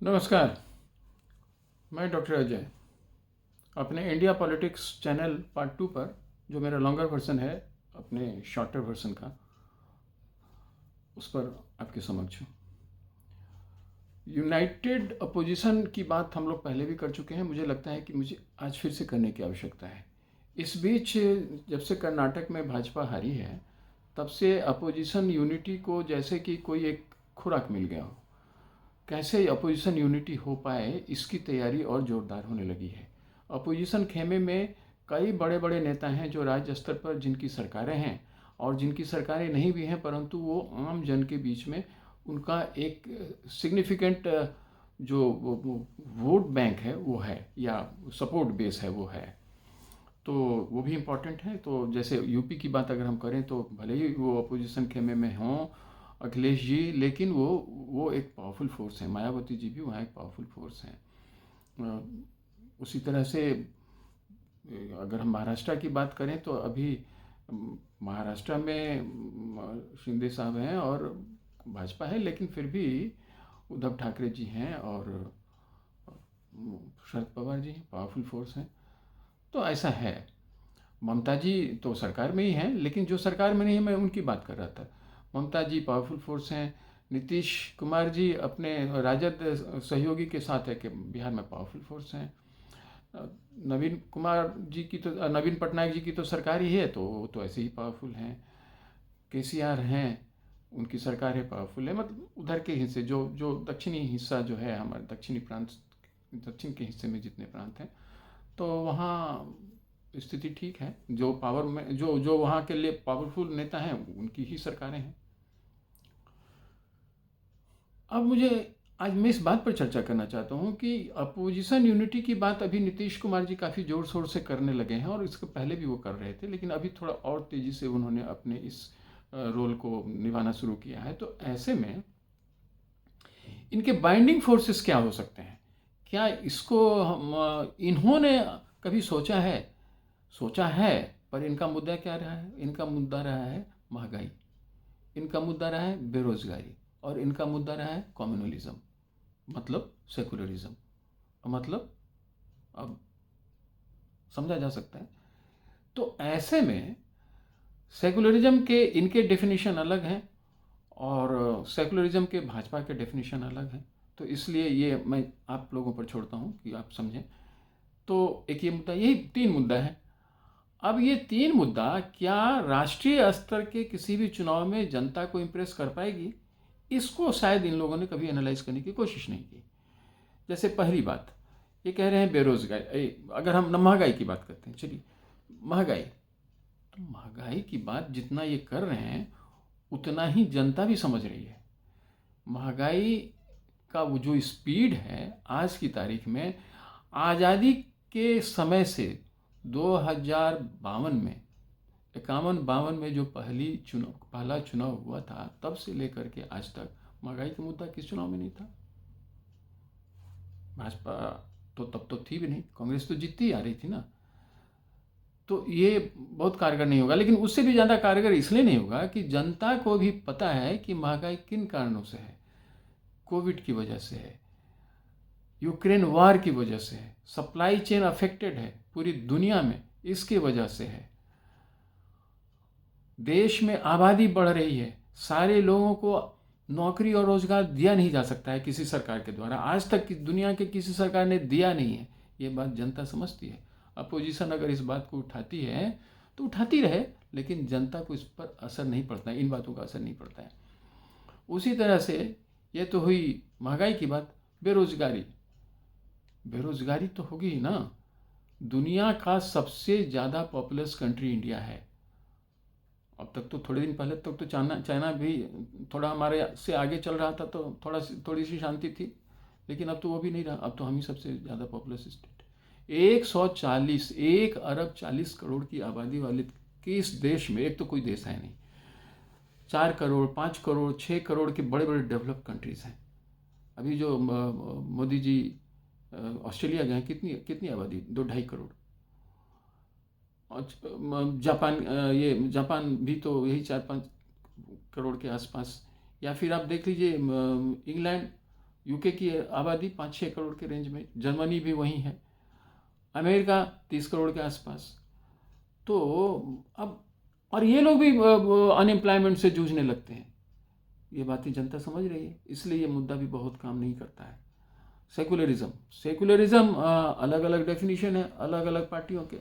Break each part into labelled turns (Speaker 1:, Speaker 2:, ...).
Speaker 1: नमस्कार। मैं डॉक्टर अजय अपने इंडिया पॉलिटिक्स चैनल पार्ट 2 पर, जो मेरा लॉन्गर वर्जन है अपने शॉर्टर वर्जन का, उस पर आपके समक्ष हूँ। यूनाइटेड अपोजिशन की बात हम लोग पहले भी कर चुके हैं। मुझे लगता है कि मुझे आज फिर से करने की आवश्यकता है। इस बीच जब से कर्नाटक में भाजपा हारी है, तब से अपोजिशन यूनिटी को जैसे कि कोई एक खुराक मिल गया हो। कैसे अपोजिशन यूनिटी हो पाए, इसकी तैयारी और ज़ोरदार होने लगी है। अपोजिशन खेमे में कई बड़े बड़े नेता हैं जो राज्य स्तर पर जिनकी सरकारें हैं और जिनकी सरकारें नहीं भी हैं, परंतु वो आम जन के बीच में उनका एक सिग्निफिकेंट जो वोट बैंक है वो है, या सपोर्ट बेस है वो है। तो वो भी इम्पॉर्टेंट है। तो जैसे यूपी की बात अगर हम करें तो भले ही वो अपोजिशन खेमे में हों अखिलेश जी, लेकिन वो एक पावरफुल फोर्स है। मायावती जी भी वहाँ एक पावरफुल फोर्स हैं। उसी तरह से अगर हम महाराष्ट्र की बात करें तो अभी महाराष्ट्र में शिंदे साहब हैं और भाजपा है, लेकिन फिर भी उद्धव ठाकरे जी हैं और शरद पवार जी हैं, पावरफुल फोर्स हैं। तो ऐसा है। ममता जी तो सरकार में ही हैं, लेकिन जो सरकार में नहीं है मैं उनकी बात कर रहा था। ममता जी पावरफुल फोर्स हैं। नीतीश कुमार जी अपने राजद सहयोगी के साथ है कि बिहार में पावरफुल फोर्स हैं। नवीन कुमार जी की तो नवीन पटनायक जी की तो सरकार ही है, तो वो तो ऐसे ही पावरफुल हैं। केसीआर हैं, उनकी सरकार है, पावरफुल है। मतलब उधर के हिस्से जो जो दक्षिणी हिस्सा जो है हमारे दक्षिणी प्रांत, दक्षिण के हिस्से में जितने प्रांत हैं, तो वहाँ स्थिति ठीक है। जो पावर में जो जो वहाँ के लिए पावरफुल नेता हैं उनकी ही सरकारें हैं। अब मुझे आज मैं इस बात पर चर्चा करना चाहता हूँ कि अपोजिशन यूनिटी की बात अभी नीतीश कुमार जी काफ़ी ज़ोर शोर से करने लगे हैं, और इसके पहले भी वो कर रहे थे, लेकिन अभी थोड़ा और तेज़ी से उन्होंने अपने इस रोल को निभाना शुरू किया है। तो ऐसे में इनके बाइंडिंग फोर्सेस क्या हो सकते हैं? क्या इसको इन्होंने कभी सोचा है, पर इनका मुद्दा क्या रहा है? इनका मुद्दा रहा है महंगाई, इनका मुद्दा रहा है बेरोजगारी, और इनका मुद्दा रहा है कम्युनलिज्म, मतलब सेकुलरिज्म। मतलब अब समझा जा सकता है। तो ऐसे में सेकुलरिज्म के इनके डेफिनेशन अलग हैं और सेकुलरिज्म के भाजपा के डेफिनेशन अलग हैं। तो इसलिए ये मैं आप लोगों पर छोड़ता हूँ कि आप समझें। तो एक ये मुद्दा, यही 3 मुद्दा है। अब ये 3 मुद्दा क्या राष्ट्रीय स्तर के किसी भी चुनाव में जनता को इम्प्रेस कर पाएगी? इसको शायद इन लोगों ने कभी एनालाइज करने की कोशिश नहीं की। जैसे पहली बात, ये कह रहे हैं बेरोजगारी। अगर हम महंगाई की बात करते हैं, चलिए महंगाई, तो महंगाई की बात जितना ये कर रहे हैं उतना ही जनता भी समझ रही है। महंगाई का वो जो स्पीड है आज की तारीख में, आज़ादी के समय से 2052 में, 51-52 में जो पहला चुनाव हुआ था, तब से लेकर के आज तक महंगाई का मुद्दा किस चुनाव में नहीं था। भाजपा तो तब तो थी भी नहीं, कांग्रेस तो जीतती आ रही थी ना। तो ये बहुत कारगर नहीं होगा, लेकिन उससे भी ज़्यादा कारगर इसलिए नहीं होगा कि जनता को भी पता है कि महंगाई किन कारणों से है। कोविड की वजह से है, यूक्रेन वार की वजह से है, सप्लाई चेन अफेक्टेड है पूरी दुनिया में, इसकी वजह से है। देश में आबादी बढ़ रही है, सारे लोगों को नौकरी और रोजगार दिया नहीं जा सकता है किसी सरकार के द्वारा। आज तक की दुनिया के किसी सरकार ने दिया नहीं है। ये बात जनता समझती है। अपोजिशन अगर इस बात को उठाती है तो उठाती रहे, लेकिन जनता को इस पर असर नहीं पड़ता है, इन बातों का असर नहीं पड़ता है। उसी तरह से ये तो हुई महंगाई की बात। बेरोजगारी, बेरोजगारी तो होगी ही ना। दुनिया का सबसे ज़्यादा पॉपुलस कंट्री इंडिया है। अब तक तो थोड़े दिन पहले तक तो चाइना भी थोड़ा हमारे से आगे चल रहा था, तो थोड़ी सी शांति थी, लेकिन अब तो वो भी नहीं रहा। अब तो हम ही सबसे ज़्यादा पॉपुलस स्टेट, 1 अरब 40 करोड़ की आबादी वाले के इस देश में, एक तो कोई देश है नहीं, 4 करोड़ 5 करोड़ 6 करोड़ के बड़े बड़े डेवलप कंट्रीज़ हैं। अभी जो मोदी जी ऑस्ट्रेलिया गए, कितनी कितनी आबादी, 2-2.5 करोड़। जापान, ये जापान भी तो यही 4-5 करोड़ के आसपास। या फिर आप देख लीजिए इंग्लैंड, यूके की आबादी 5-6 करोड़ के रेंज में, जर्मनी भी वहीं है, अमेरिका 30 करोड़ के आसपास। तो अब और ये लोग भी अनएम्प्लॉयमेंट से जूझने लगते हैं। ये बातें जनता समझ रही है, इसलिए ये मुद्दा भी बहुत काम नहीं करता है। सेकुलरिज्म, सेकुलरिज्म अलग अलग डेफिनेशन है अलग अलग पार्टियों के,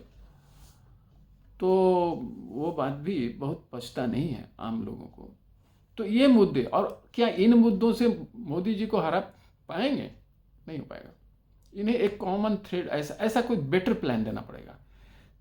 Speaker 1: तो वो बात भी बहुत पछता नहीं है आम लोगों को। तो ये मुद्दे, और क्या इन मुद्दों से मोदी जी को हरा पाएंगे? नहीं हो पाएगा। इन्हें एक कॉमन थ्रेड, ऐसा ऐसा कोई बेटर प्लान देना पड़ेगा,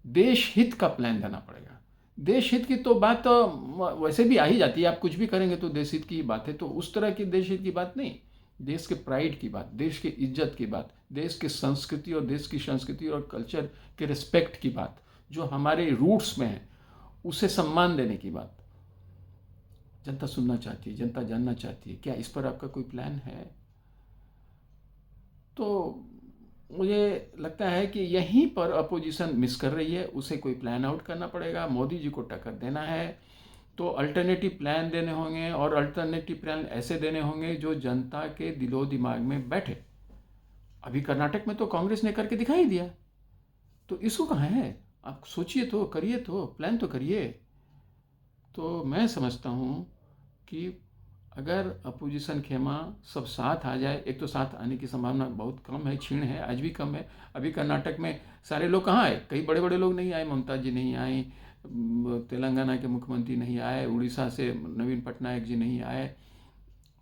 Speaker 1: देश हित का प्लान देना पड़ेगा। देश हित की तो बात तो वैसे भी आ ही जाती है, आप कुछ भी करेंगे तो देश हित की बात है, तो उस तरह की देश हित की बात नहीं, देश के प्राइड की बात, देश की इज्जत की बात, देश की संस्कृति और देश की संस्कृति और कल्चर के रिस्पेक्ट की बात, जो हमारे रूट्स में है उसे सम्मान देने की बात जनता सुनना चाहती है, जनता जानना चाहती है। क्या इस पर आपका कोई प्लान है? तो मुझे लगता है कि यहीं पर अपोजिशन मिस कर रही है, उसे कोई प्लान आउट करना पड़ेगा। मोदी जी को टक्कर देना है तो अल्टरनेटिव प्लान देने होंगे, और अल्टरनेटिव प्लान ऐसे देने होंगे जो जनता के दिलो दिमाग में बैठे। अभी कर्नाटक में तो कांग्रेस ने करके दिखाई दिया, तो इशू कहाँ है? आप सोचिए तो, करिए तो, प्लान तो करिए। तो मैं समझता हूँ कि अगर अपोजिशन खेमा सब साथ आ जाए, एक तो साथ आने की संभावना बहुत कम है, क्षीण है, आज भी कम है। अभी कर्नाटक में सारे लोग कहाँ आए? कई बड़े बड़े लोग नहीं आए, ममता जी नहीं आई, तेलंगाना के मुख्यमंत्री नहीं आए, उड़ीसा से नवीन पटनायक जी नहीं आए,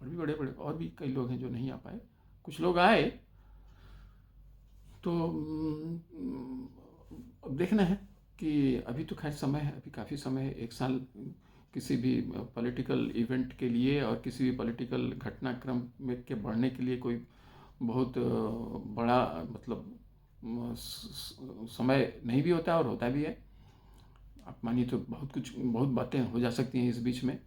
Speaker 1: और भी बड़े बड़े और भी कई लोग हैं जो नहीं आ पाए। कुछ लोग आए, तो अब देखना है कि अभी तो खैर समय है, अभी काफ़ी समय है, एक साल किसी भी पॉलिटिकल इवेंट के लिए और किसी भी पॉलिटिकल घटनाक्रम में के बढ़ने के लिए कोई बहुत बड़ा मतलब समय नहीं भी होता है, और होता भी है। आप मानिए तो बहुत कुछ, बहुत बातें हो जा सकती हैं इस बीच में,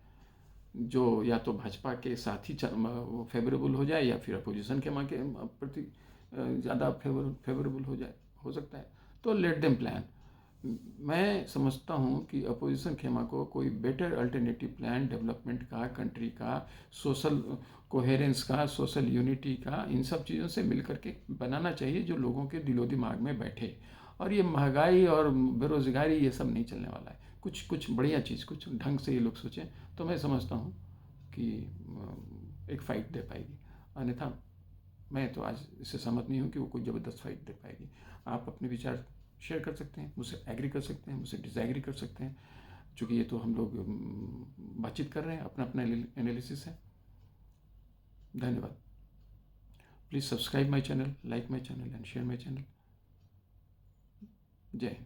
Speaker 1: जो या तो भाजपा के साथ ही फेवरेबल हो जाए, या फिर अपोजिशन के माँ के प्रति ज़्यादा फेवरेबल हो जाए, हो सकता है। तो लेट देम प्लान। मैं समझता हूँ कि अपोजिशन खेमा को कोई बेटर अल्टरनेटिव प्लान डेवलपमेंट का, कंट्री का, सोशल कोहेरेंस का, सोशल यूनिटी का, इन सब चीज़ों से मिल करके बनाना चाहिए जो लोगों के दिलो दिमाग में बैठे। और ये महंगाई और बेरोज़गारी ये सब नहीं चलने वाला है, कुछ कुछ बढ़िया चीज़, कुछ ढंग से ये लोग सोचें, तो मैं समझता हूँ कि एक फ़ाइट दे पाएगी। अन्यथा मैं तो आज इससे सहमत नहीं हूँ कि वो कोई ज़बरदस्त फाइट दे पाएगी। आप अपने विचार शेयर कर सकते हैं, मुझसे एग्री कर सकते हैं, मुझसे डिसएग्री कर सकते हैं, चूँकि ये तो हम लोग बातचीत कर रहे हैं, अपना अपना एनालिसिस है। धन्यवाद। Please subscribe my channel, like my channel and share my channel. जय हिंद।